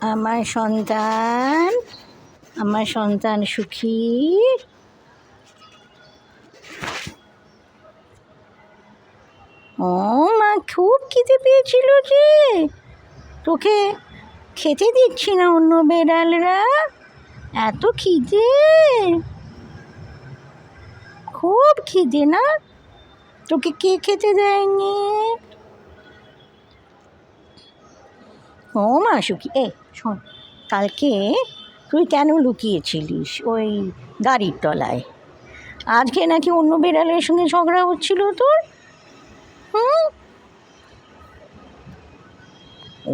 আমার সন্তান, আমার সন্তান সুখী। ও মা, খুব খিদে পেয়েছিল যে, তোকে খেতে দিচ্ছি না অন্য বেড়ালরা, এত খিদে, খুব খিদে না? তোকে কে খেতে দেয়নি? ও মা সুখী, শোন, কালকে তুই কেন লুকিয়েছিলিস ওই গাড়ির তলায়? আজকে নাকি অন্য বেড়ালের সঙ্গে ঝগড়া হচ্ছিল তোর? হুম?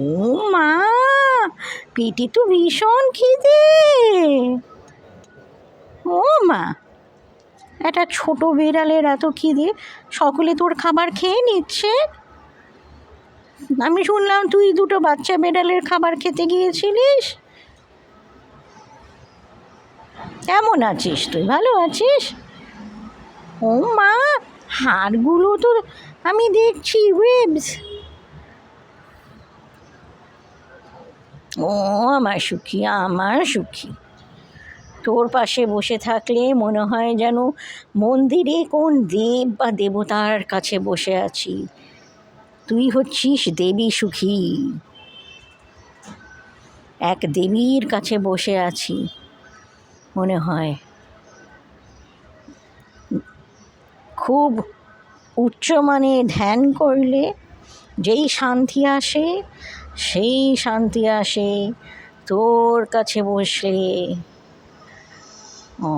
ও মা, পেটে তো ভীষণ খিদে। ও মা, একটা ছোট বিড়ালের এত খিদে, সকলে তোর খাবার খেয়ে নিচ্ছে। আমি শুনলাম তুই দুটো বাচ্চা বিড়ালের খাবার খেতে গিয়েছিলিস। কেমন আছিস তুই, ভালো আছিস? ও মা, হাড়গুলো তো আমি দেখছি রিবস। ও আমার সুখী, আমার সুখী, তোর পাশে বসে থাকলে মনে হয় যেন মন্দিরে কোন দেব বা দেবতার কাছে বসে আছি। তুই হচ্ছিস দেবী সুখী, এক দেবীর কাছে বসে আছি মনে হয়। খুব উচ্চমানে ধ্যান করলে যেই শান্তি আসে, সেই শান্তি আসে তোর কাছে বসলে। ও,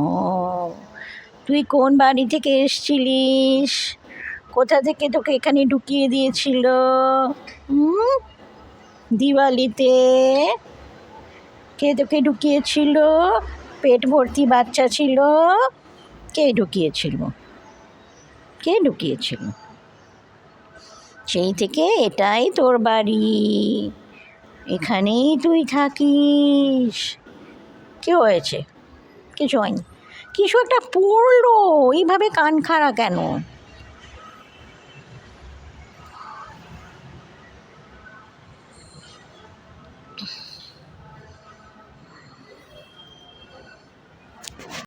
তুই কোন বাড়ি থেকে এসছিলিস? কোথা থেকে তোকে এখানে ঢুকিয়ে দিয়েছিল? দিওয়ালিতে কে তোকে ঢুকিয়েছিল? পেট ভর্তি বাচ্চা ছিল, কে ঢুকিয়েছিল? কে ঢুকিয়েছিল? সেই থেকে এটাই তোর বাড়ি, এখানেই তুই থাকিস। কি হয়েছে? কিছু হয়নি। কিছু একটা পড়লো, এইভাবে কান খাড়া কেন?